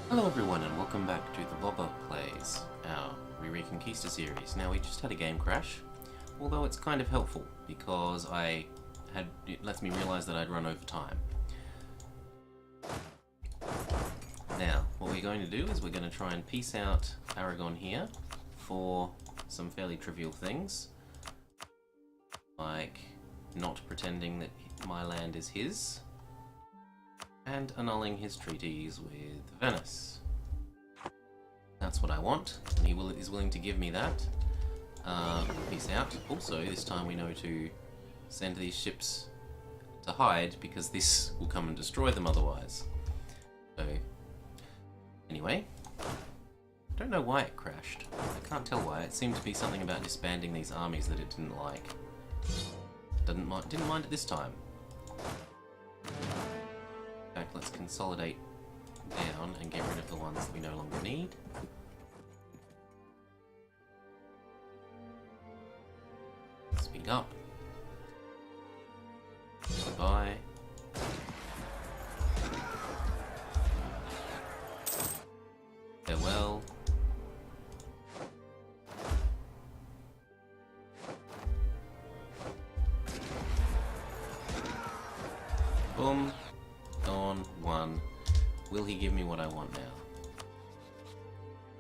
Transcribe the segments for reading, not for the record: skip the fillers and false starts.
Hello everyone and welcome back to the Bobber Plays, our Re-Reconquista series. Now we just had a game crash, although it's kind of helpful because it lets me realise that I'd run over time. Now, what we're going to do is we're going to try and piece out Aragon here for some fairly trivial things, like not pretending that my land is his, and annulling his treaties with Venice. That's what I want, and he is willing to give me that. Peace out. Also, this time we know to send these ships to hide, because this will come and destroy them otherwise. So, anyway, I don't know why it crashed. I can't tell why. It seemed to be something about disbanding these armies that it didn't like. Didn't mind it this time. In fact, let's consolidate down and get rid of the ones that we no longer need. Speed up. Goodbye. Farewell. Boom. Gone. One. Will he give me what I want now?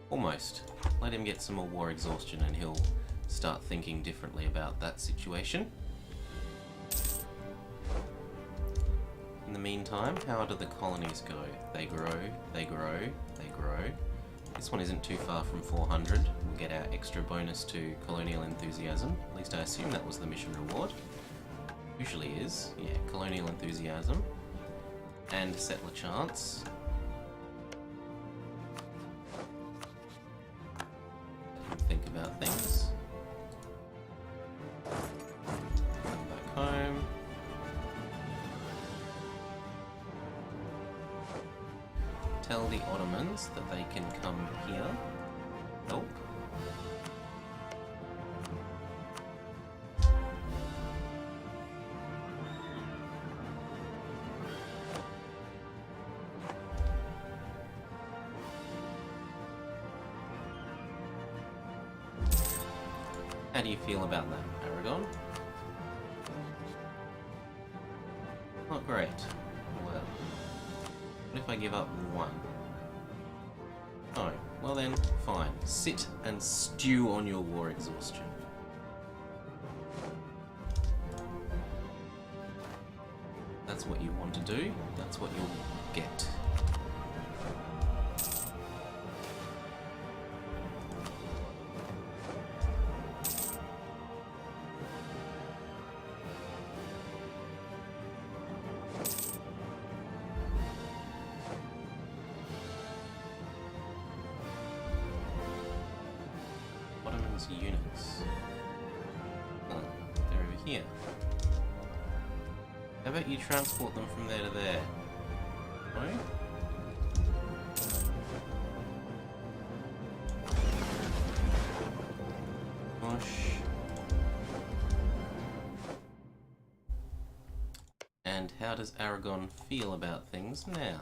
Almost. Let him get some more war exhaustion and he'll start thinking differently about that situation. In the meantime, how do the colonies go? They grow, they grow, they grow. This one isn't too far from 400. We'll get our extra bonus to colonial enthusiasm. At least I assume that was the mission reward. Usually is. Yeah, colonial enthusiasm. And settler chance. Let him think about things. Come back home. Tell the Ottomans that they can come here. Help. How do you feel about that, Aragon? Not great. Well, what if I give up one? Oh, well then, fine. Sit and stew on your war exhaustion. That's what you want to do, that's what you'll get. Units. Oh, they're over here. How about you transport them from there to there? No? Push. And how does Aragon feel about things now?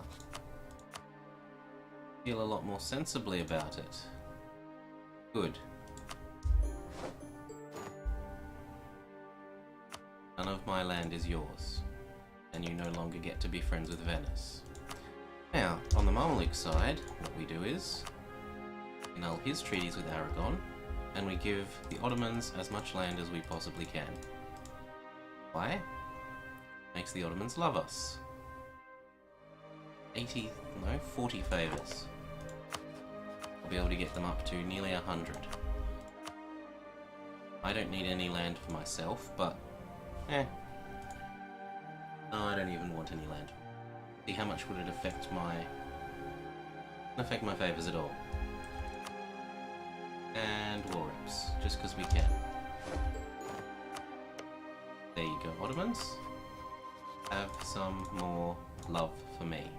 Feel a lot more sensibly about it. Good. None of my land is yours, and you no longer get to be friends with Venice. Now, on the Mamluk side, what we do is annul his treaties with Aragon, and we give the Ottomans as much land as we possibly can. Why? Makes the Ottomans love us. 40 favours. I'll be able to get them up to nearly 100. I don't need any land for myself, but no, I don't even want any land. See, how much would it affect my favours at all? And war reps, just because we can. There you go, Ottomans. Have some more love for me.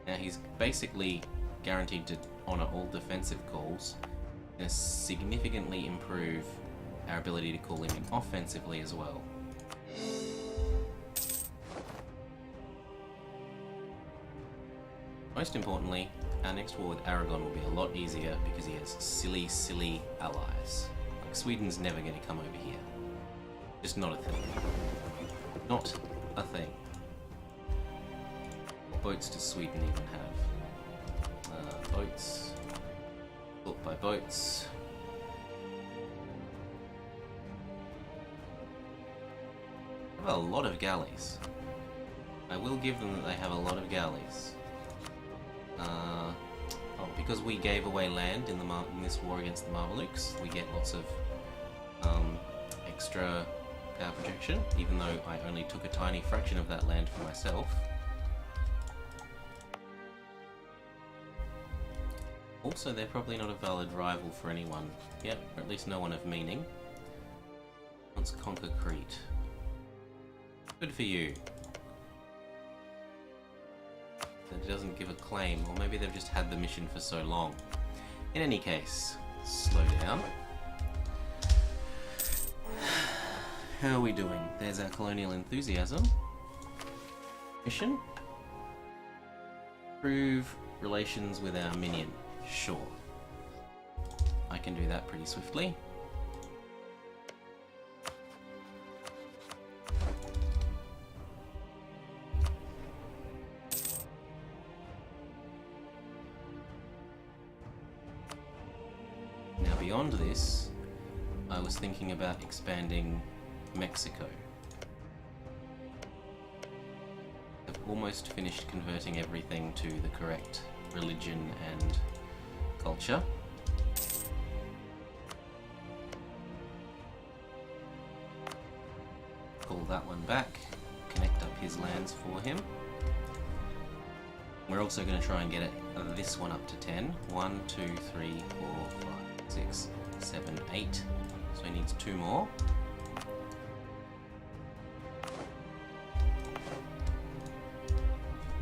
Now he's basically guaranteed to honour all defensive calls and significantly improve our ability to call him in offensively as well. most importantly, our next war with Aragon will be a lot easier because he has silly, silly allies. Like, Sweden's never going to come over here. Just not a thing. Not a thing. What boats does Sweden even have? Boats. Built by boats. They have a lot of galleys. I will give them that they have a lot of galleys. Because we gave away land in this war against the Mamelukes, we get lots of extra power projection, even though I only took a tiny fraction of that land for myself. Also, they're probably not a valid rival for anyone yet, or at least no one of meaning. Let's conquer Crete. Good for you. That doesn't give a claim, or maybe they've just had the mission for so long. In any case, slow down. How are we doing? There's our colonial enthusiasm. Mission. Improve relations with our minion. Sure. I can do that pretty swiftly. Now beyond this, I was thinking about expanding Mexico. I've almost finished converting everything to the correct religion and culture. Call that one back, connect up his lands for him. We're also going to try and get this one up to 10. 1, 2, 3, 4, 5, 6, 7, 8. So he needs 2 more.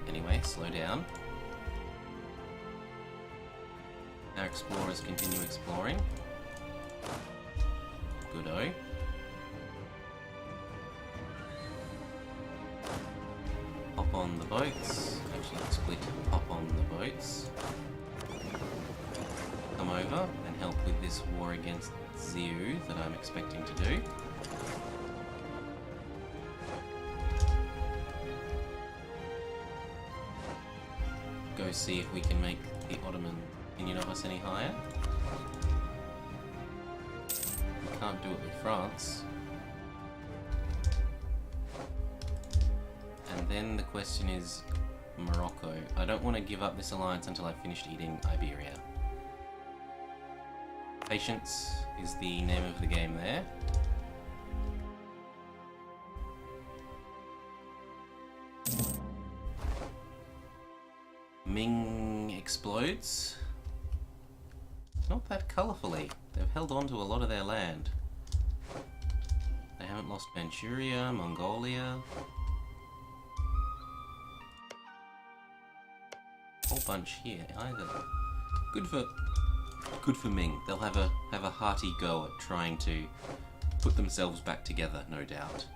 Anyway, slow down. Our explorers continue exploring. Good-o. Hop on the boats. Actually, split. Hop on the boats. Come over and help with this war against Ziu that I'm expecting to do. Go see if we can make the Ottoman Union of us any higher. We can't do it with France. And then the question is Morocco. I don't want to give up this alliance until I've finished eating Iberia. Patience is the name of the game there. Ming explodes. Not that colourfully. They've held on to a lot of their land. They haven't lost Manchuria, Mongolia. Whole bunch here either. Good for Ming. They'll have a hearty go at trying to put themselves back together, no doubt.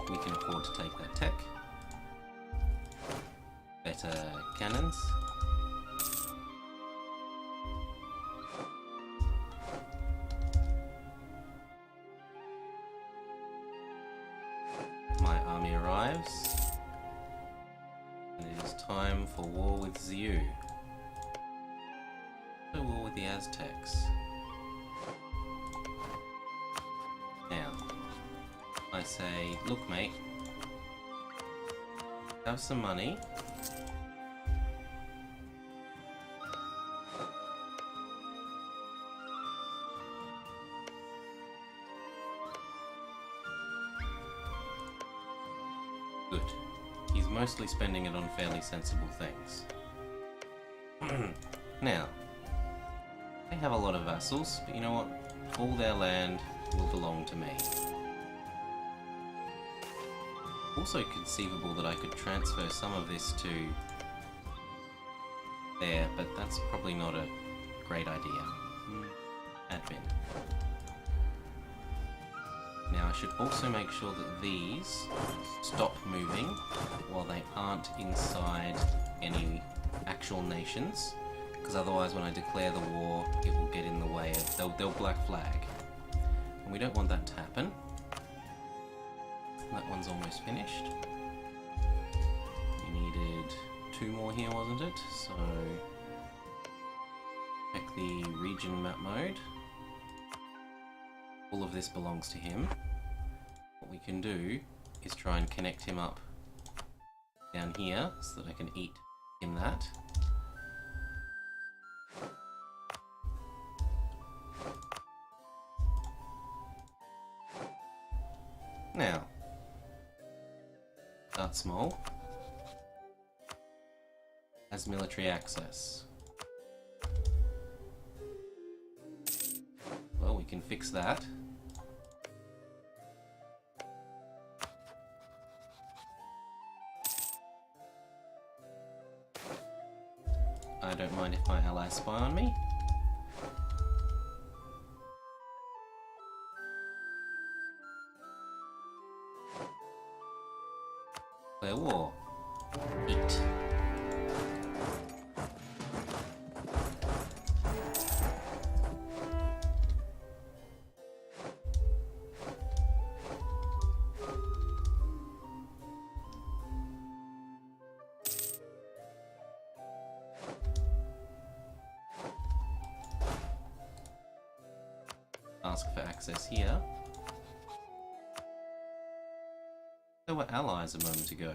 We can afford to take that tech. Better cannons. My army arrives. And it is time for war with Ziu. So war with the Aztecs. Now, I say, look mate, have some money. Good. He's mostly spending it on fairly sensible things. Now, they have a lot of vassals, but you know what? All their land will belong to me. also conceivable that I could transfer some of this to there, but that's probably not a great idea. Admin. Now I should also make sure that these stop moving while they aren't inside any actual nations, because otherwise when I declare the war it will get in the way of... they'll black flag. And we don't want that to happen. That one's almost finished. We needed 2 more here, wasn't it? So check the region map mode. All of this belongs to him. What we can do is try and connect him up down here so that I can eat him that. Now, start small. Has military access. Well, we can fix that. I don't mind if my allies spy on me. Declare war. Eat. Ask for access here. They were allies a moment ago.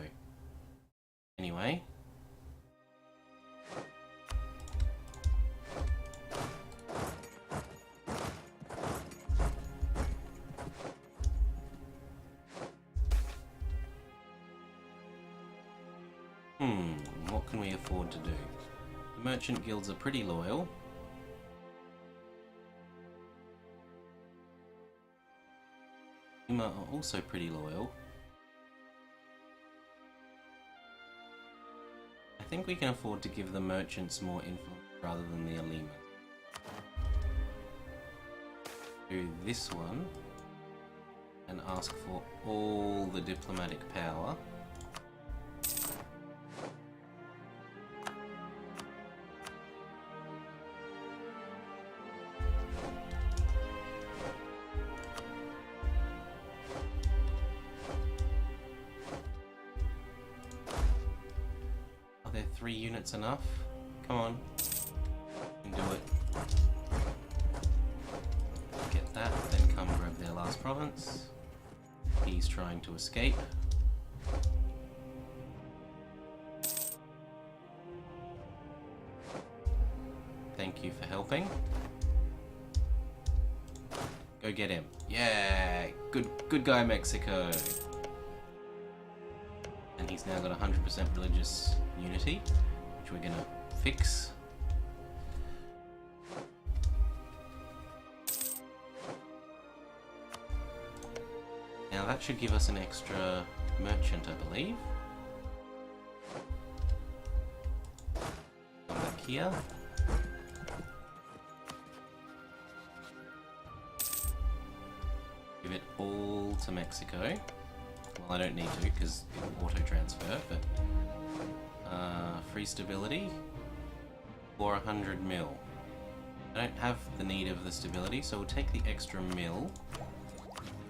Anyway. What can we afford to do? The merchant guilds are pretty loyal. Are also pretty loyal. I think we can afford to give the merchants more influence rather than the Alimas. Do this one and ask for all the diplomatic power. Are 3 units enough? Come on. You can do it. Get that, then come grab their last province. He's trying to escape. Thank you for helping. Go get him. Yeah! Good guy, Mexico! And he's now got 100% religious unity, which we're gonna fix. Now that should give us an extra merchant, I believe. Come back here. Give it all to Mexico. Well, I don't need to because it will auto-transfer, but free stability for 100 mil. I don't have the need of the stability, so we'll take the extra mil,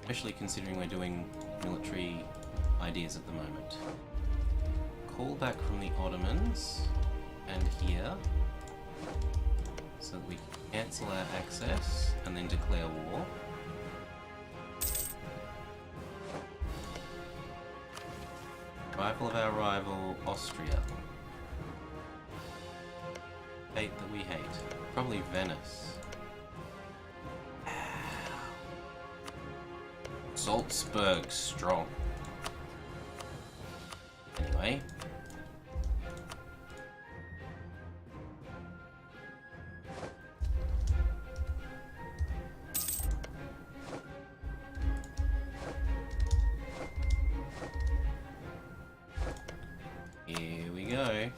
especially considering we're doing military ideas at the moment. Call back from the Ottomans and here, so that we can cancel our access and then declare war. Rival of our rival, Austria. Fate that we hate. Probably Venice. Salzburg strong. Anyway. go.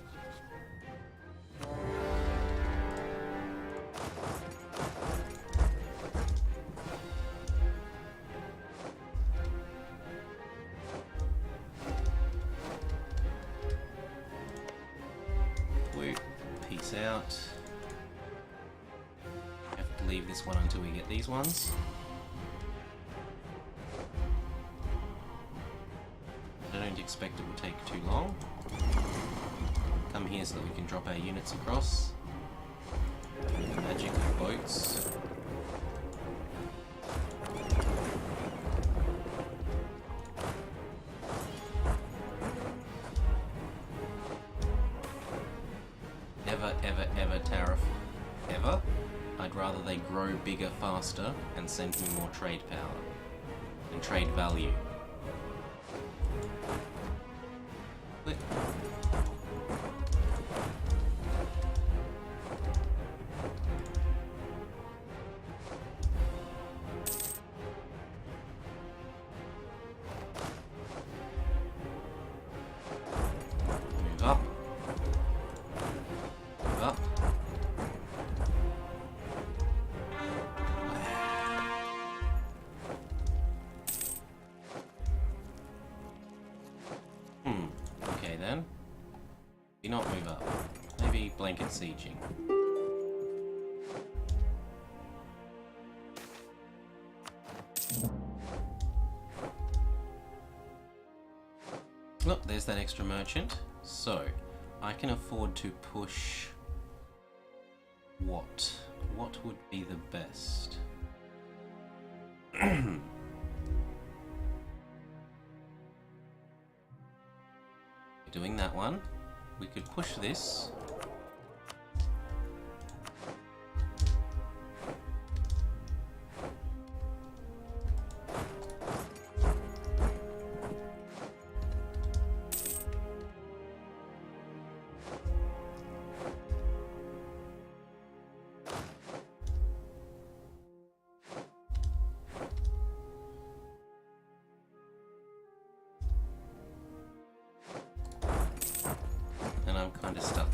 Whoop. Peace out. Have to leave this one until we get these ones. I don't expect it will take too long. Come here so that we can drop our units across. The magic of boats. Never, ever, ever tariff. Ever. I'd rather they grow bigger faster and send me more trade power and trade value. Click. Move up. Move up. Okay then. Do not move up. Maybe blanket sieging. Look, there's that extra merchant. So, I can afford to push... What? What would be the best? Doing that one. We could push this. And I'm kind of stuck.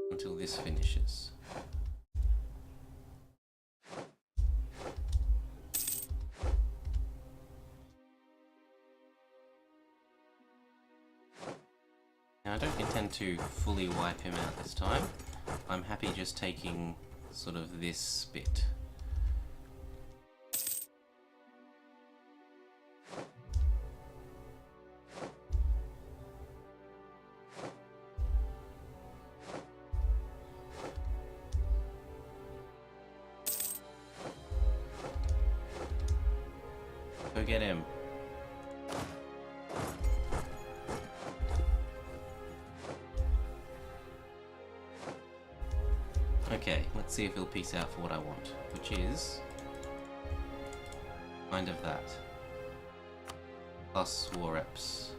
Until this finishes. Now I don't intend to fully wipe him out this time. I'm happy just taking sort of this bit. Go get him. Okay, let's see if he'll piece out for what I want, which is kind of that. Plus war reps.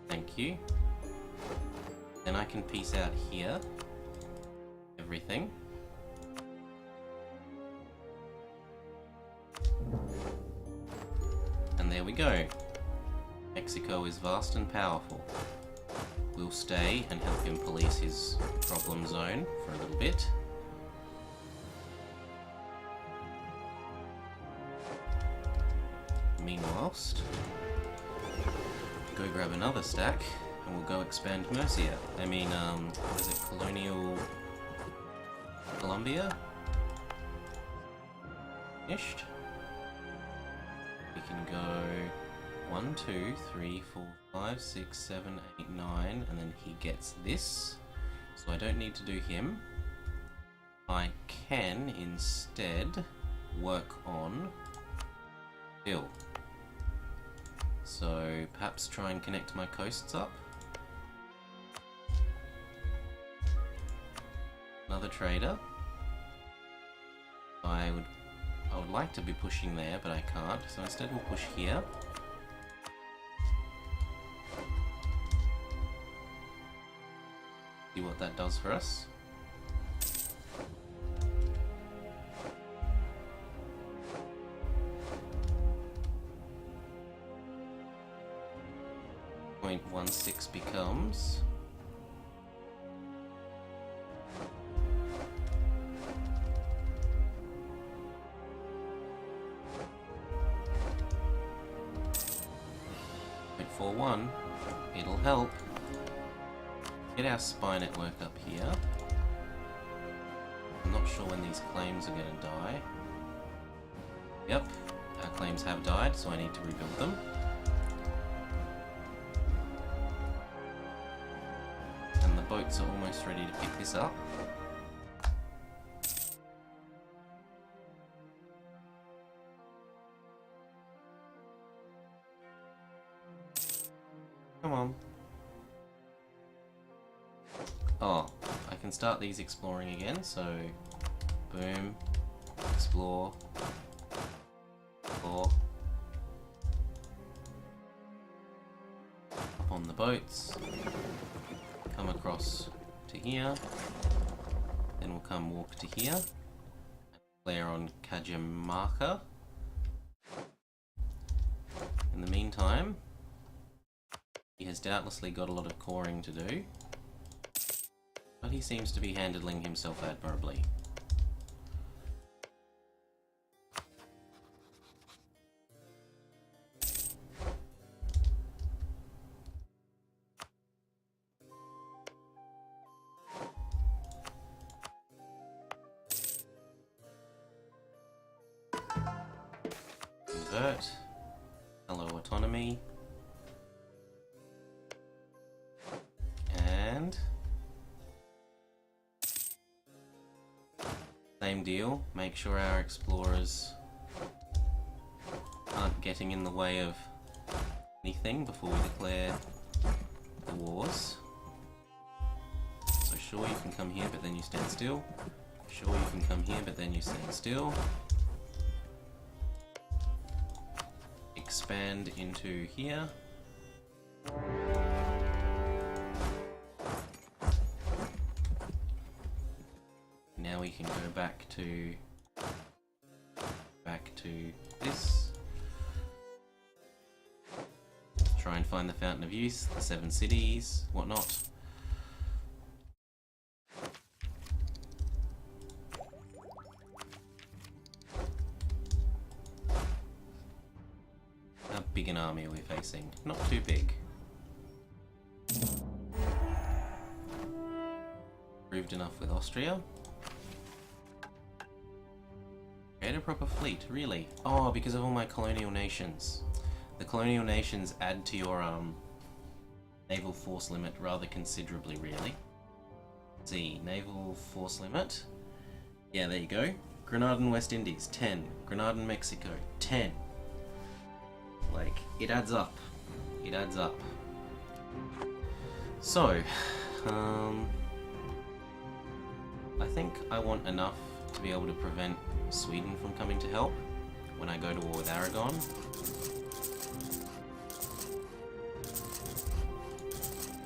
Thank you. Then I can piece out here. Everything. And there we go. Mexico is vast and powerful. We'll stay and help him police his problem zone for a little bit. Meanwhile, go grab another stack and we'll go expand Murcia. I mean, what is it? Colonial Colombia? Finished. We can go 1, 2, 3, 4, 5, 6, 7, 8, 9, and then he gets this. So I don't need to do him. I can instead work on Bill. So perhaps try and connect my coasts up. Another trader. I would like to be pushing there, but I can't. So instead we'll push here. See what that does for us. 0.16 becomes... .41. It'll help. Get our spy network up here. I'm not sure when these claims are going to die. Yep, our claims have died, so I need to rebuild them. And the boats are almost ready to pick this up. Come on. Oh, I can start these exploring again, so boom, explore, explore. Up on the boats, come across to here, then we'll come walk to here, and flare on Cajamarca. In the meantime, he has doubtlessly got a lot of coring to do, but he seems to be handling himself admirably. Convert. Hello, autonomy. And same deal, make sure our explorers aren't getting in the way of anything before we declare the wars. So sure, you can come here, but then you stand still. Sure, you can come here, but then you stand still. Expand into here. Now we can go back to this. Try and find the Fountain of Youth, the 7 cities, whatnot. How big an army are we facing? Not too big. Proved enough with Austria. Create a proper fleet, really? Oh, because of all my colonial nations. The colonial nations add to your naval force limit rather considerably, really. Let's see, naval force limit. Yeah, there you go. Grenada and West Indies, 10. Grenada and Mexico, 10. Like, it adds up. It adds up. So, I think I want enough to be able to prevent Sweden from coming to help when I go to war with Aragon.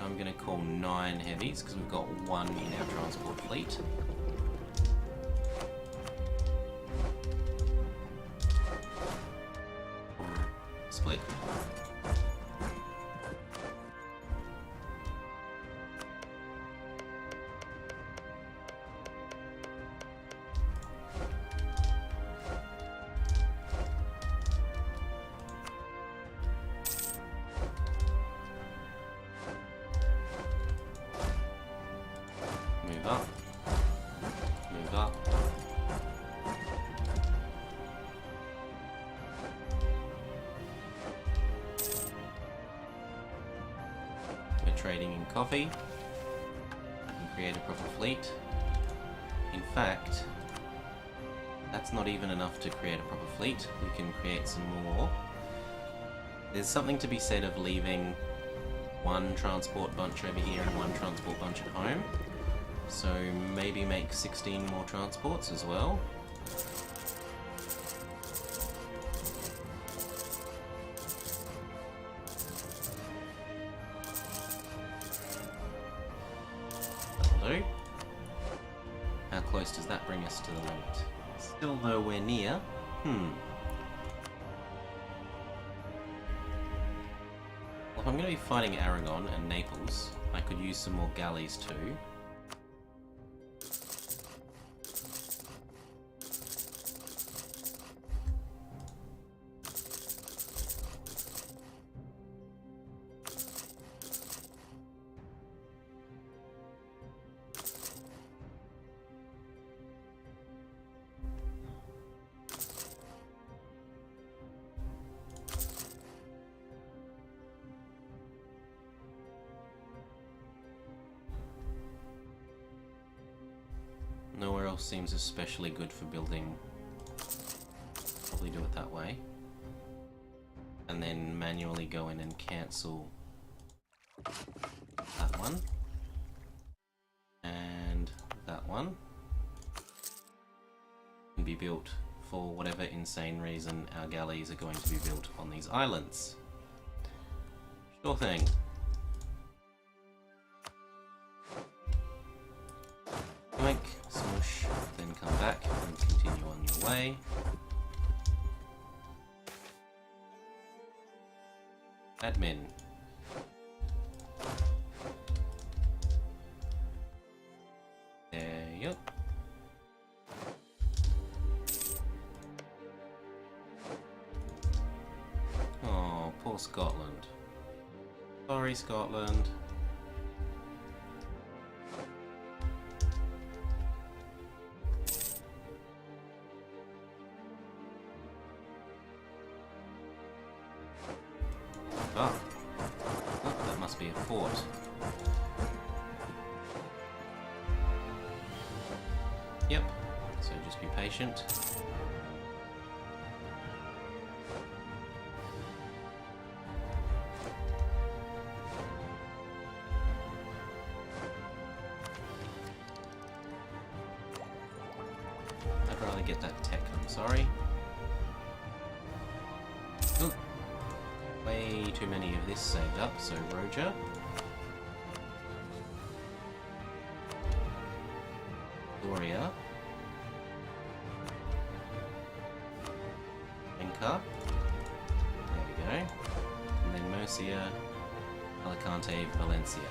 I'm going to call 9 heavies because we've got 1 in our transport fleet. Split. Move up. Move up. We're trading in coffee. We can create a proper fleet. In fact, that's not even enough to create a proper fleet. We can create some more. There's something to be said of leaving 1 transport bunch over here and 1 transport bunch at home. So maybe make 16 more transports as well. That'll do. How close does that bring us to the limit? Still nowhere near. I'm going to be fighting Aragon and Naples, I could use some more galleys too. Nowhere else seems especially good for building. Probably do it that way. And then manually go in and cancel that one. And that one. Can be built for whatever insane reason our galleys are going to be built on these islands. Sure thing. Yoink, smoosh, then come back and continue on your way. Admin. There you go. Oh, poor Scotland. Sorry, Scotland. Oh. Oh, that must be a fort. Yep, so just be patient. I'd rather get that tech, I'm sorry. Ooh. Way too many of this saved up, so Roger. Gloria. Enka. There we go. And then Murcia, Alicante, Valencia.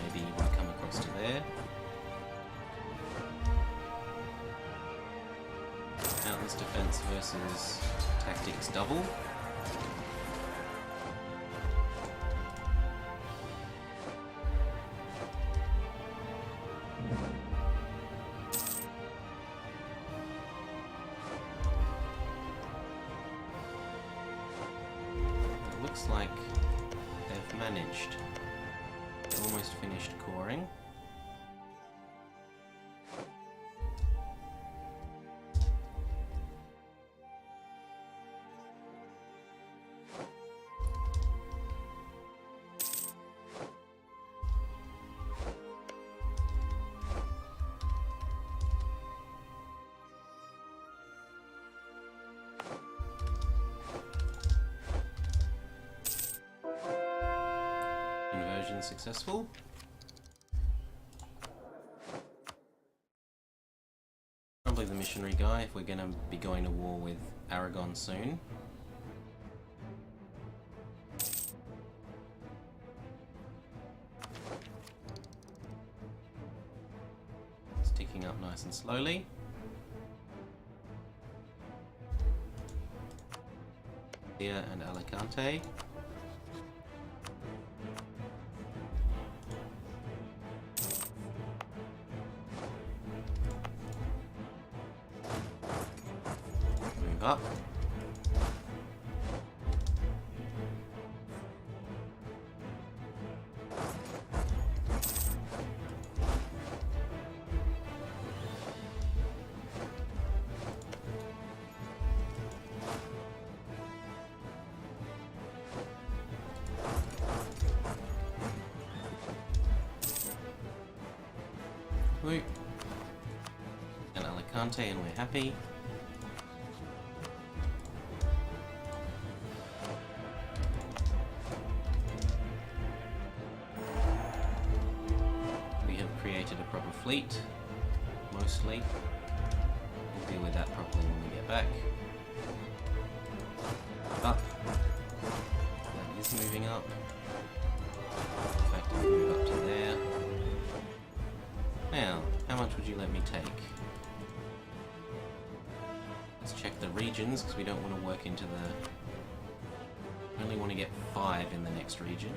Maybe you want to come across to there. Mountains defense versus tactics double. It looks like they've managed. Almost finished coring. Conversion successful. Probably the missionary guy if we're going to be going to war with Aragon soon. It's ticking up nice and slowly. Here and Alicante. Up. Woo. And Alicante, and we're happy. fleet, mostly. We'll deal with that properly when we get back. Up. That is moving up. In fact, if we move up to there. Now, how much would you let me take? Let's check the regions, because we don't want to work into the... We only want to get 5 in the next region.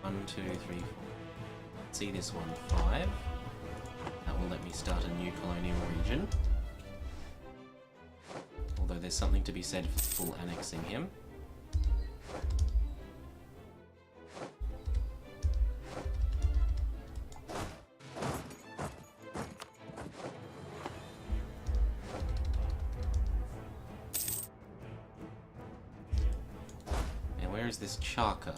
1, 2, 3, 4. See this one, 5. That will let me start a new colonial region. Although there's something to be said for full annexing him. Now where is this Charka?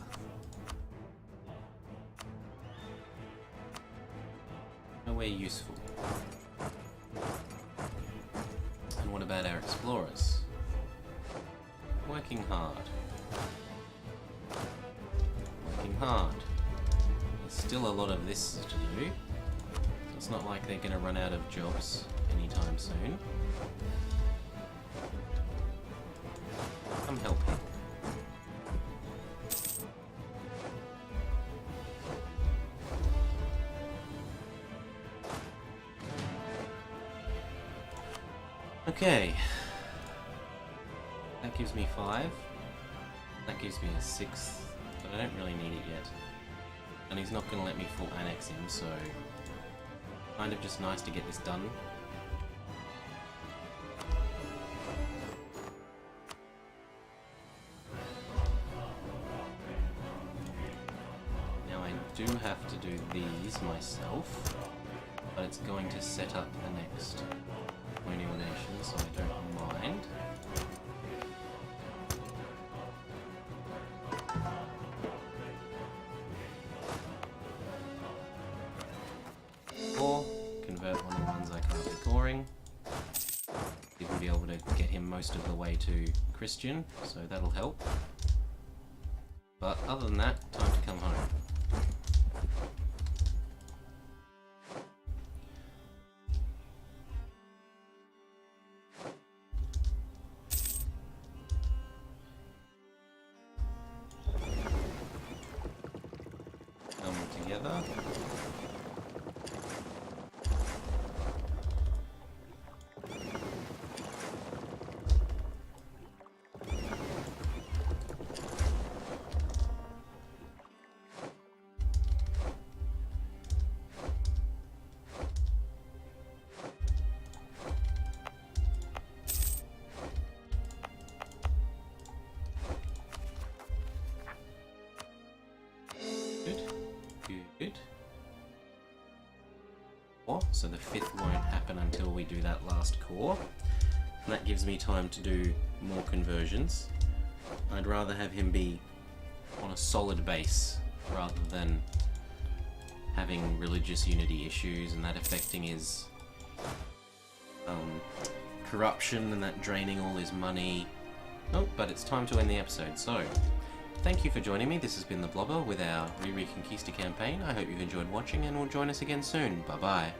Nowhere useful. And what about our explorers? Working hard. Working hard. There's still a lot of this to do. So it's not like they're going to run out of jobs anytime soon. Come help me. Okay, that gives me 5, that gives me a 6th, but I don't really need it yet. And he's not going to let me full annex him, so kind of just nice to get this done. Now I do have to do these myself, but it's going to set up the next colonial nation, so I don't mind. Or convert one of the ones I can't be coring. We will be able to get him most of the way to Christian, so that'll help. But other than that, time to come home. Together. Good. So the 5th won't happen until we do that last core. And that gives me time to do more conversions. I'd rather have him be on a solid base rather than having religious unity issues and that affecting his corruption and that draining all his money. Oh, but it's time to end the episode, so thank you for joining me. This has been the Blobber with our Re-Reconquista campaign. I hope you've enjoyed watching and will join us again soon. Bye bye.